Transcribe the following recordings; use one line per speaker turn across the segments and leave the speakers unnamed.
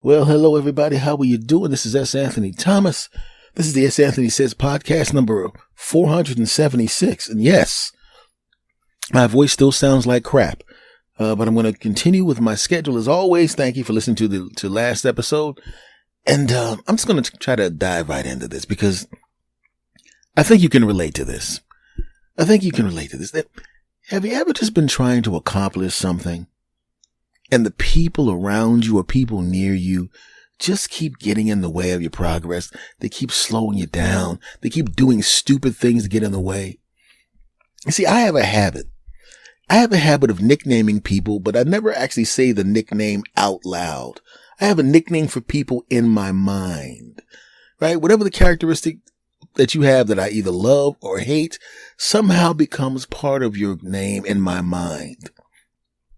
Well, hello everybody. How are you doing? This is S. Anthony Thomas. This is the S. Anthony Says podcast number 476. And yes, my voice still sounds like crap. But I'm going to continue with my schedule as always. Thank you for listening to last episode. And I'm just going to try to dive right into this because I think you can relate to this. Have you ever just been trying to accomplish something and the people around you or people near you just keep getting in the way of your progress? They keep slowing you down. They keep doing stupid things to get in the way. You see, I have a habit of nicknaming people, but I never actually say the nickname out loud. I have a nickname for people in my mind, right? Whatever the characteristic that you have that I either love or hate somehow becomes part of your name in my mind.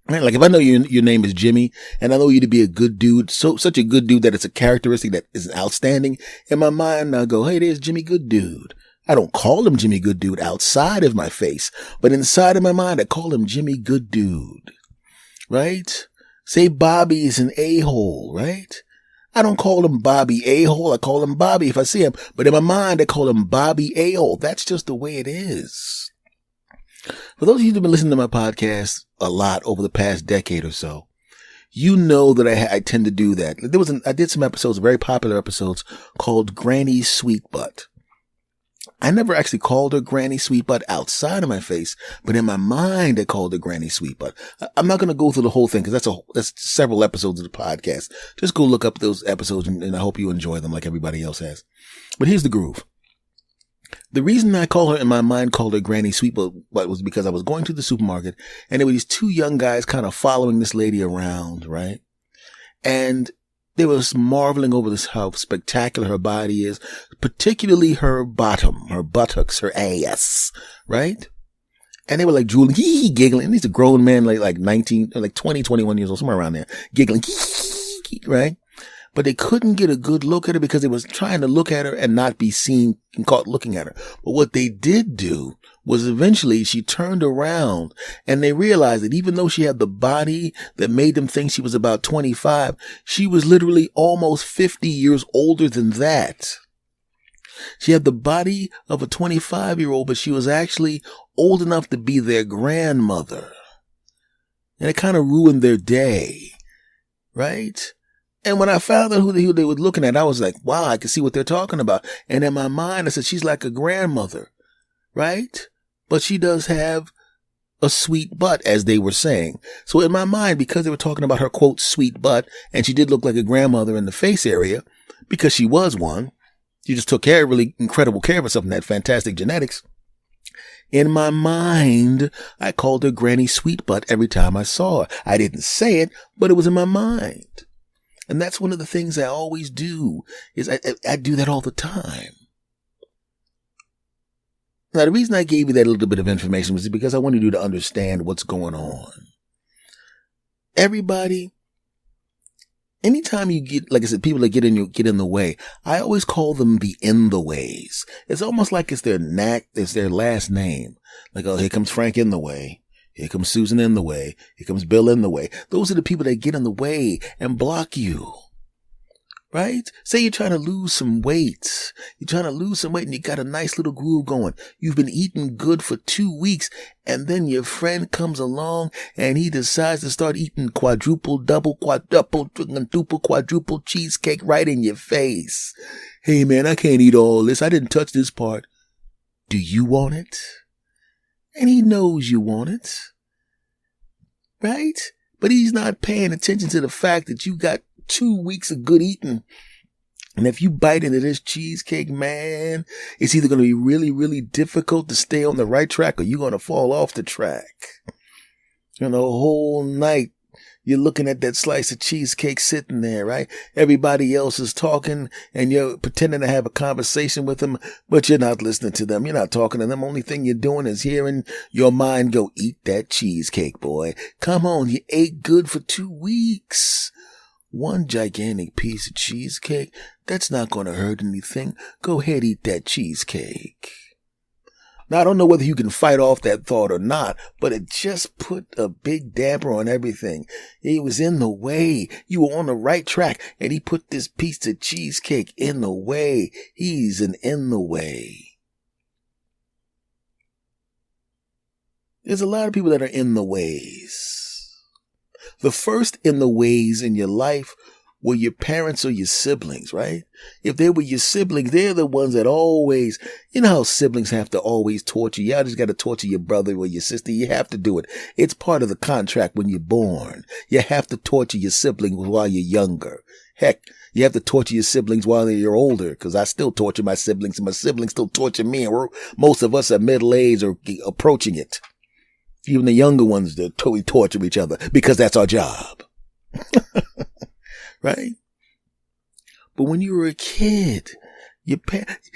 Right? Like if I know your name is Jimmy and I know you to be a good dude, such a good dude that it's a characteristic that is outstanding in my mind, I go, hey, there's Jimmy Good Dude. I don't call him Jimmy Good Dude outside of my face, but inside of my mind, I call him Jimmy Good Dude, right? Say Bobby is an a-hole, right? I don't call him Bobby a-hole. I call him Bobby if I see him, but in my mind, I call him Bobby a-hole. That's just the way it is. For those of you who've been listening to my podcast a lot over the past decade or so, you know that I tend to do that. I did some episodes, very popular episodes called Granny's Sweet Butt. I never actually called her Granny Sweet Butt outside of my face, but in my mind, I called her Granny Sweet Butt. I'm not going to go through the whole thing because that's several episodes of the podcast. Just go look up those episodes and I hope you enjoy them like everybody else has. But here's the groove. The reason I called her Granny Sweet Butt was because I was going to the supermarket and there were these two young guys kind of following this lady around, right? And they was marveling over how spectacular her body is, particularly her bottom, her buttocks, her ass, right? And they were like drooling, giggling. And these are grown men, like 20, 21 years old, somewhere around there, giggling, right? But they couldn't get a good look at her because they was trying to look at her and not be seen and caught looking at her. But what they did do was eventually she turned around and they realized that even though she had the body that made them think she was about 25, she was literally almost 50 years older than that. She had the body of a 25-year-old, but she was actually old enough to be their grandmother. And it kind of ruined their day, right? And when I found out who they were looking at, I was like, wow, I can see what they're talking about. And in my mind, I said, she's like a grandmother, right? But she does have a sweet butt, as they were saying. So in my mind, because they were talking about her, quote, sweet butt, and she did look like a grandmother in the face area, because she was one, she just took really incredible care of herself and had fantastic genetics. In my mind, I called her Granny Sweet Butt every time I saw her. I didn't say it, but it was in my mind. And that's one of the things I always do, is I do that all the time. Now, the reason I gave you that little bit of information was because I wanted you to understand what's going on. Everybody, anytime you get, like I said, people that get in the way, I always call them the InTheWays. It's almost like it's their last name. Like, oh, here comes Frank in the way. Here comes Susan in the way. Here comes Bill in the way. Those are the people that get in the way and block you. Right? Say you're trying to lose some weight. And you got a nice little groove going. You've been eating good for 2 weeks and then your friend comes along and he decides to start eating quadruple cheesecake right in your face. Hey man, I can't eat all this. I didn't touch this part. Do you want it? And he knows you want it, right? But he's not paying attention to the fact that you got 2 weeks of good eating. And if you bite into this cheesecake, man, it's either going to be really, really difficult to stay on the right track or you're going to fall off the track. And the whole night, you're looking at that slice of cheesecake sitting there, right? Everybody else is talking and you're pretending to have a conversation with them, but you're not listening to them. You're not talking to them. Only thing you're doing is hearing your mind go, eat that cheesecake, boy. Come on. You ate good for 2 weeks. One gigantic piece of cheesecake. That's not going to hurt anything. Go ahead, eat that cheesecake. Now, I don't know whether you can fight off that thought or not, but it just put a big damper on everything. He was in the way. You were on the right track, and he put this piece of cheesecake in the way. He's in the way. There's a lot of people that are in the ways. The first in the ways in your life were your parents or your siblings, right? If they were your siblings, they're the ones that always, you know how siblings have to always torture you. Y'all just got to torture your brother or your sister. You have to do it. It's part of the contract when you're born. You have to torture your siblings while you're younger. Heck, you have to torture your siblings while you're older, because I still torture my siblings, and my siblings still torture me, and most of us are middle-aged or approaching it. Even the younger ones that totally torture each other, because that's our job. Right? But when you were a kid,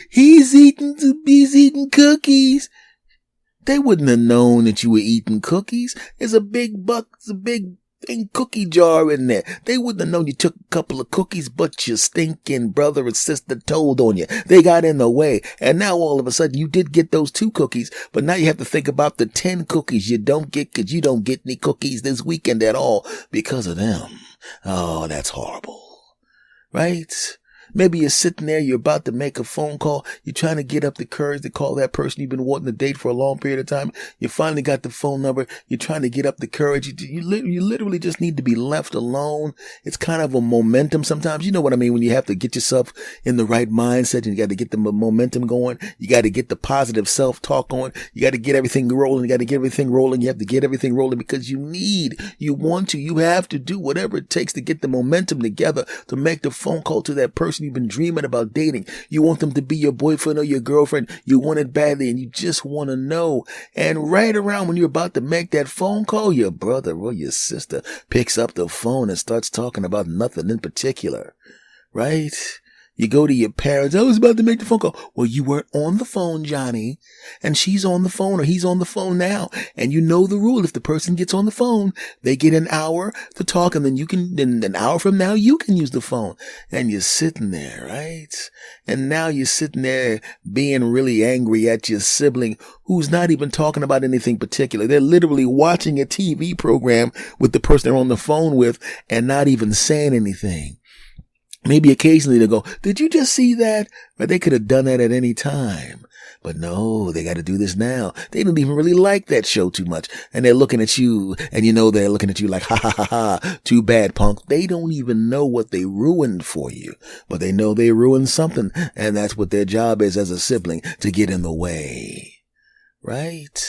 he's eating cookies. They wouldn't have known that you were eating cookies. There's a big cookie jar in there. They wouldn't have known you took a couple of cookies, but your stinking brother and sister told on you. They got in the way. And now all of a sudden you did get those 2 cookies, but now you have to think about the 10 cookies you don't get, because you don't get any cookies this weekend at all because of them. Oh, that's horrible. Right? Maybe you're sitting there, you're about to make a phone call, you're trying to get up the courage to call that person you've been wanting to date for a long period of time. You finally got the phone number, you're trying to get up the courage. You literally just need to be left alone. It's kind of a momentum sometimes. You know what I mean? When you have to get yourself in the right mindset, and you got to get the momentum going. You got to get the positive self-talk going. You got to get everything rolling. You got to get everything rolling. You have to get everything rolling because you have to do whatever it takes to get the momentum together to make the phone call to that person you've been dreaming about dating. You want them to be your boyfriend or your girlfriend. You want it badly, and you just want to know. And right around when you're about to make that phone call, your brother or your sister picks up the phone and starts talking about nothing in particular. Right? You go to your parents. I was about to make the phone call. Well, you weren't on the phone, Johnny. And she's on the phone, or he's on the phone now. And you know the rule. If the person gets on the phone, they get an hour to talk, and then an hour from now, you can use the phone. And you're sitting there, right? And now you're sitting there being really angry at your sibling who's not even talking about anything particular. They're literally watching a TV program with the person they're on the phone with and not even saying anything. Maybe occasionally they'll go, did you just see that? But they could have done that at any time. But no, they got to do this now. They don't even really like that show too much. And they're looking at you, and you know they're looking at you like, ha ha ha ha, too bad, punk. They don't even know what they ruined for you. But they know they ruined something. And that's what their job is as a sibling, to get in the way. Right?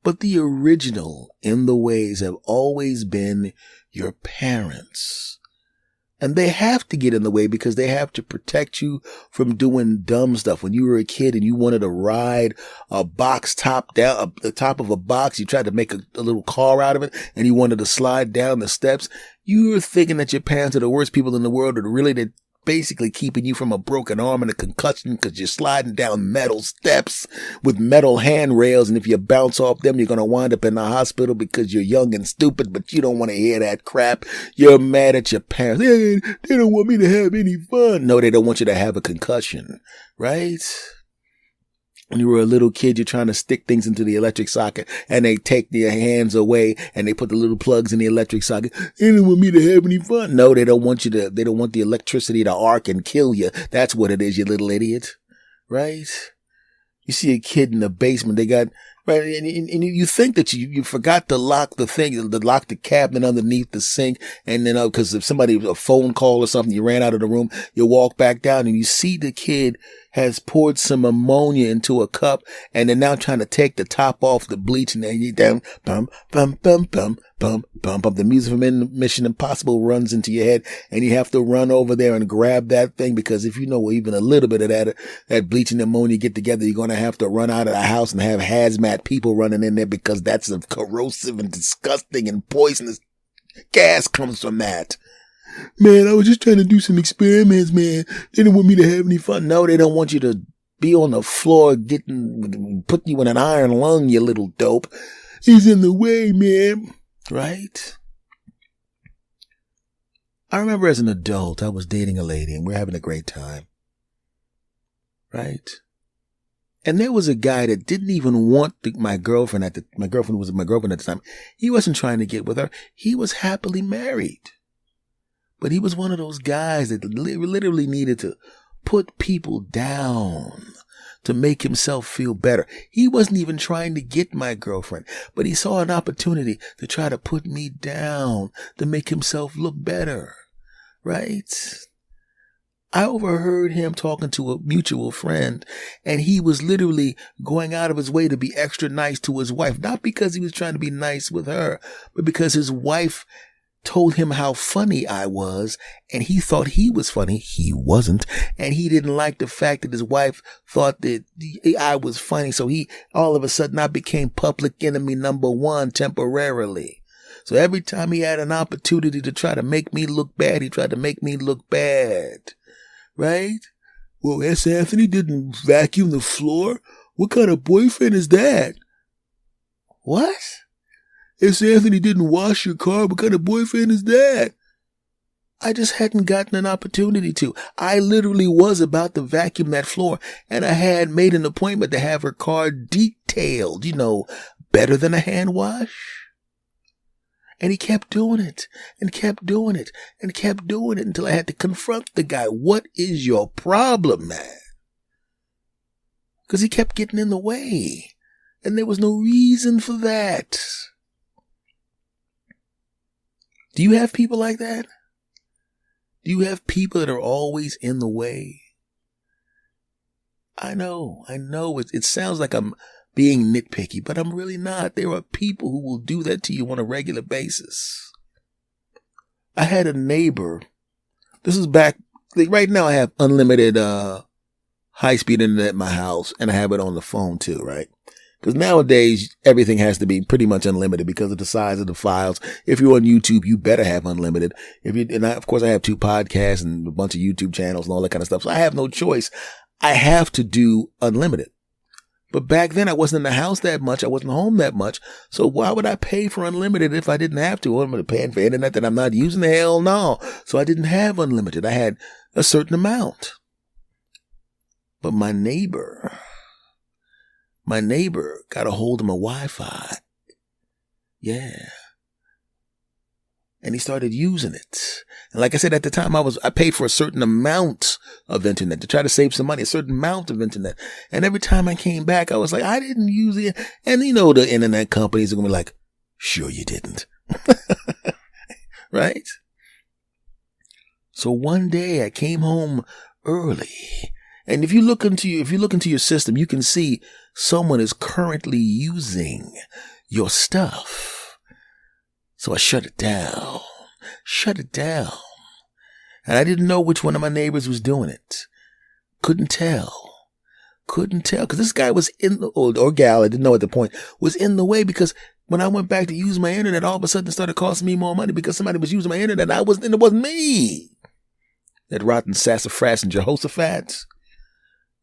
But the original in the ways have always been your parents. And they have to get in the way because they have to protect you from doing dumb stuff. When you were a kid and you wanted to ride a box top down, the top of a box, you tried to make a little car out of it, and you wanted to slide down the steps, you were thinking that your parents are the worst people in the world, and really they're basically keeping you from a broken arm and a concussion because you're sliding down metal steps with metal handrails, and if you bounce off them, you're going to wind up in the hospital because you're young and stupid, but you don't want to hear that crap. You're mad at your parents. They don't want me to have any fun. No, they don't want you to have a concussion, right? When you were a little kid, you're trying to stick things into the electric socket, and they take their hands away and they put the little plugs in the electric socket. They don't want me to have any fun. No, they don't want they don't want the electricity to arc and kill you. That's what it is, you little idiot. Right? You see a kid in the basement, they got, right, and you think that you forgot to lock the thing, to lock the cabinet underneath the sink, and then, cause if somebody, a phone call or something, you ran out of the room, you walk back down and you see the kid has poured some ammonia into a cup, and they're now trying to take the top off the bleach, and then you down, bum, bum, bum, bum, bum, bum, bum. The music from Mission Impossible runs into your head, and you have to run over there and grab that thing, because if you know even a little bit of that bleach and ammonia get together, you're going to have to run out of the house and have hazmat people running in there, because that's a corrosive and disgusting and poisonous gas comes from that. Man, I was just trying to do some experiments, man. They didn't want me to have any fun. No, they don't want you to be on the floor putting you in an iron lung, you little dope. He's in the way, man. Right? I remember as an adult, I was dating a lady and we were having a great time. Right? And there was a guy that didn't even want my girlfriend at the time. He wasn't trying to get with her. He was happily married. But he was one of those guys that literally needed to put people down to make himself feel better. He wasn't even trying to get my girlfriend, but he saw an opportunity to try to put me down to make himself look better. Right? I overheard him talking to a mutual friend, and he was literally going out of his way to be extra nice to his wife. Not because he was trying to be nice with her, but because his wife told him how funny I was, and he thought he was funny. He wasn't. And he didn't like the fact that his wife thought that I was funny. So all of a sudden, I became public enemy number one temporarily. So every time he had an opportunity to try to make me look bad, he tried to make me look bad. Right? Well, S. Anthony didn't vacuum the floor? What kind of boyfriend is that? What? S. Anthony didn't wash your car? What kind of boyfriend is that? I just hadn't gotten an opportunity to. I literally was about to vacuum that floor, and I had made an appointment to have her car detailed, better than a hand wash. And he kept doing it and kept doing it and kept doing it until I had to confront the guy. What is your problem, man? Because he kept getting in the way, and there was no reason for that. Do you have people like that? Do you have people that are always in the way? I know. It sounds like I'm being nitpicky, but I'm really not. There are people who will do that to you on a regular basis. I had a neighbor. This is back. Right now I have unlimited high-speed internet in my house, and I have it on the phone too, right? Because nowadays everything has to be pretty much unlimited because of the size of the files. If you're on YouTube, you better have unlimited. Of course, I have 2 podcasts and a bunch of YouTube channels and all that kind of stuff. So I have no choice. I have to do unlimited. But back then I wasn't in the house that much. I wasn't home that much. So why would I pay for unlimited if I didn't have to? What am I paying for internet that I'm not using? Hell no. So I didn't have unlimited. I had a certain amount. But my neighbor got a hold of my Wi-Fi. Yeah. And he started using it. And like I said, at the time I paid for a certain amount of internet to try to save some money, a certain amount of internet. And every time I came back, I was like, I didn't use it. And the internet companies are going to be like, sure you didn't. Right? So one day I came home early. And if you look into your system, you can see someone is currently using your stuff. So I shut it down. And I didn't know which one of my neighbors was doing it. Couldn't tell. Because this guy was or gal, I didn't know at the point, was in the way because when I went back to use my internet, all of a sudden it started costing me more money because somebody was using my internet. And it wasn't me. That rotten sassafras and Jehoshaphat.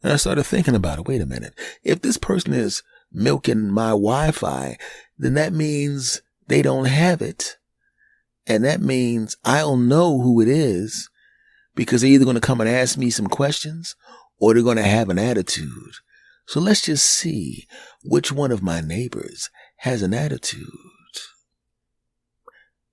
And I started thinking about it. Wait a minute. If this person is milking my Wi-Fi, then that means they don't have it. And that means I'll know who it is because they're either going to come and ask me some questions or they're going to have an attitude. So let's just see which one of my neighbors has an attitude.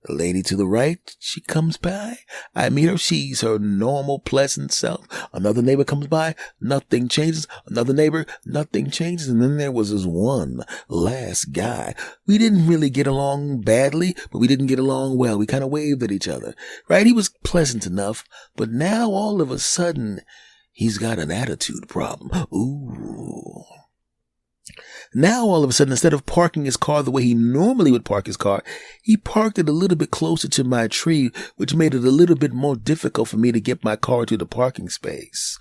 The lady to the right, she comes by. I meet her. She's her normal, pleasant self. Another neighbor comes by. Nothing changes. Another neighbor, nothing changes. And then there was this one last guy. We didn't really get along badly, but we didn't get along well. We kind of waved at each other, right? He was pleasant enough, but now all of a sudden, he's got an attitude problem. Ooh. Now, all of a sudden, instead of parking his car the way he normally would park his car, he parked it a little bit closer to my tree, which made it a little bit more difficult for me to get my car to the parking space.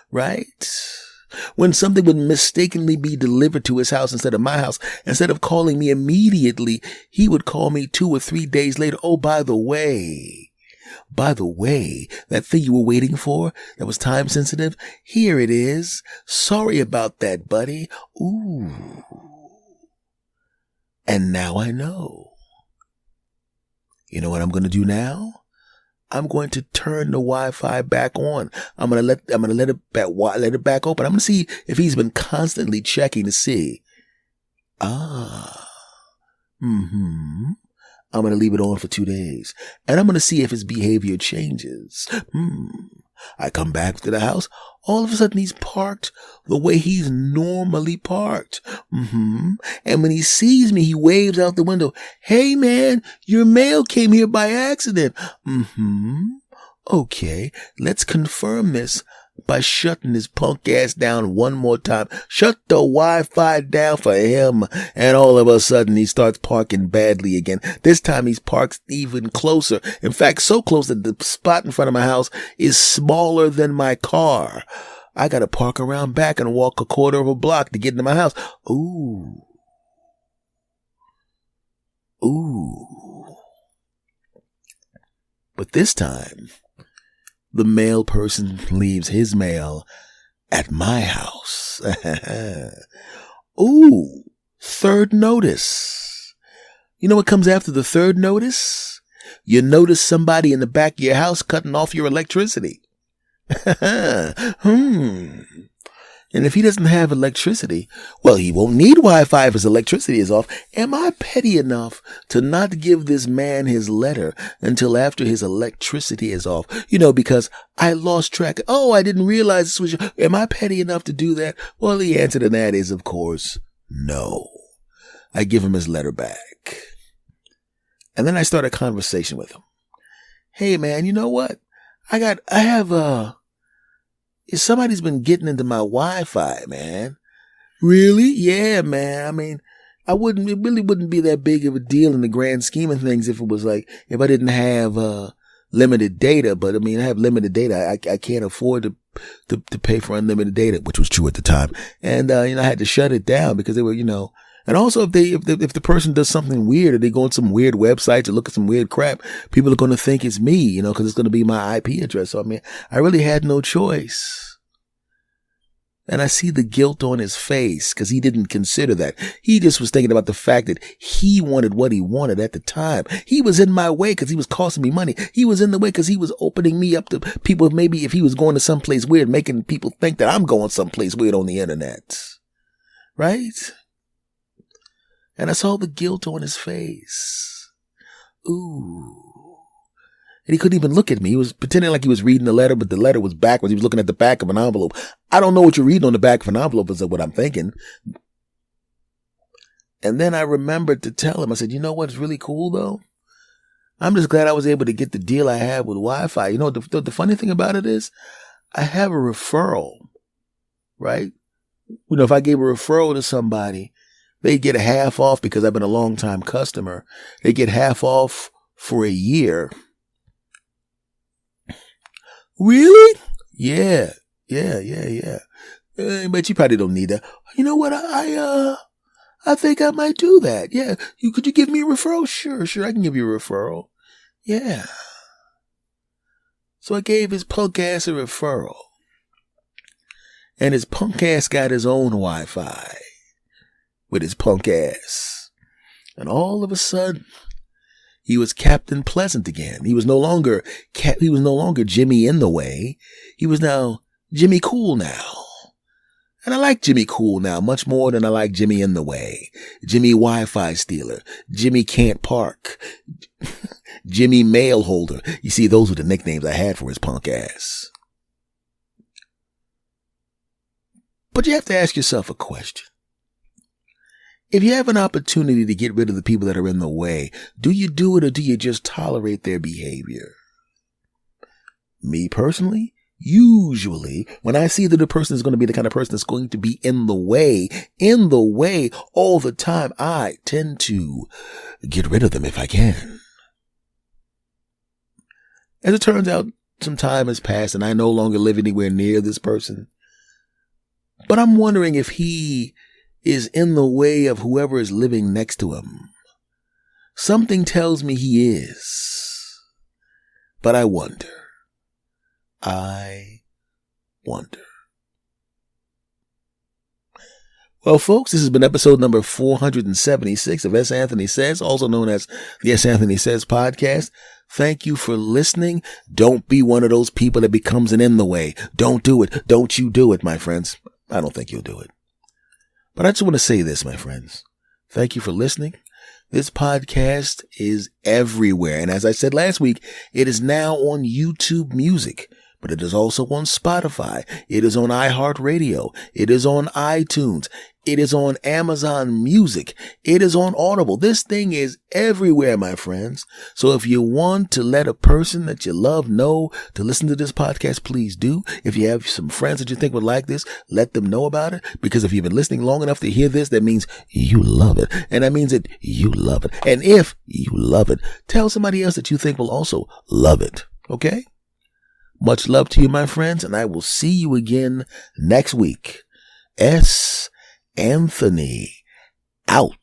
Right? When something would mistakenly be delivered to his house instead of my house, instead of calling me immediately, he would call me 2 or 3 days later. Oh, by the way, that thing you were waiting for that was time sensitive, here it is. Sorry about that, buddy. Ooh. And now I know. You know what I'm going to do now? I'm going to turn the Wi-Fi back on. I'm going to let it back open. I'm going to see if he's been constantly checking to see. I'm going to leave it on for 2 days, and I'm going to see if his behavior changes. I come back to the house. All of a sudden, he's parked the way he's normally parked. And when he sees me, he waves out the window. Hey, man, your mail came here by accident. Okay, let's confirm this by shutting his punk ass down one more time. Shut the Wi-Fi down for him. And all of a sudden he starts parking badly again. This time he's parked even closer. In fact, so close that the spot in front of my house is smaller than my car. I gotta park around back and walk a quarter of a block to get into my house. Ooh. But this time, the mail person leaves his mail at my house. Ooh, third notice. You know what comes after the third notice? You notice somebody in the back of your house cutting off your electricity. And if he doesn't have electricity, well, he won't need Wi-Fi if his electricity is off. Am I petty enough to not give this man his letter until after his electricity is off? Because I lost track. Oh, I didn't realize this was Am I petty enough to do that? Well, the answer to that is, of course, no. I give him his letter back. And then I start a conversation with him. Hey, man, you know what? Somebody's been getting into my Wi-Fi, man. Really? Yeah, man. I mean, it really wouldn't be that big of a deal in the grand scheme of things if I didn't have, limited data. But I mean, I have limited data. I can't afford to pay for unlimited data, which was true at the time. And, I had to shut it down because they were, and also if the person does something weird or they go on some weird websites or look at some weird crap, people are going to think it's me, because it's going to be my IP address. So, I mean, I really had no choice. And I see the guilt on his face because he didn't consider that. He just was thinking about the fact that he wanted what he wanted at the time. He was in my way because he was costing me money. He was in the way because he was opening me up to people. Maybe if he was going to someplace weird, making people think that I'm going someplace weird on the internet. Right? And I saw the guilt on his face. Ooh. And he couldn't even look at me. He was pretending like he was reading the letter, but the letter was backwards. He was looking at the back of an envelope. I don't know what you're reading on the back of an envelope is what I'm thinking. And then I remembered to tell him, I said, you know what's really cool though? I'm just glad I was able to get the deal I had with Wi-Fi. You know, the funny thing about it is I have a referral, right? If I gave a referral to somebody, they get half off because I've been a long time customer. They get half off for a year. Really? Yeah. But you probably don't need that. You know what? I think I might do that. Yeah. Could you give me a referral? Sure. I can give you a referral. Yeah. So I gave his punk ass a referral. And his punk ass got his own Wi-Fi with his punk ass. And all of a sudden, he was Captain Pleasant again. He was no longer Jimmy in the way. He was now Jimmy Cool Now. And I like Jimmy Cool Now much more than I like Jimmy in the way. Jimmy Wi-Fi Stealer. Jimmy Can't Park. Jimmy Mail Holder. You see, those were the nicknames I had for his punk ass. But you have to ask yourself a question. If you have an opportunity to get rid of the people that are in the way, do you do it or do you just tolerate their behavior? Me personally, usually when I see that the person is going to be the kind of person that's going to be in the way all the time, I tend to get rid of them if I can. As it turns out, some time has passed and I no longer live anywhere near this person. But I'm wondering if he is in the way of whoever is living next to him. Something tells me he is. But I wonder. Well, folks, this has been episode number 476 of S. Anthony Says, also known as the S. Anthony Says podcast. Thank you for listening. Don't be one of those people that becomes an in the way. Don't do it. Don't you do it, my friends. I don't think you'll do it. But I just want to say this, my friends. Thank you for listening. This podcast is everywhere. And as I said last week, it is now on YouTube Music, but it is also on Spotify. It is on iHeartRadio. It is on iTunes. It is on Amazon Music. It is on Audible. This thing is everywhere, my friends. So if you want to let a person that you love know to listen to this podcast, please do. If you have some friends that you think would like this, let them know about it. Because if you've been listening long enough to hear this, that means you love it. And that means that you love it. And if you love it, tell somebody else that you think will also love it. Okay? Much love to you, my friends, and I will see you again next week. S. Anthony out.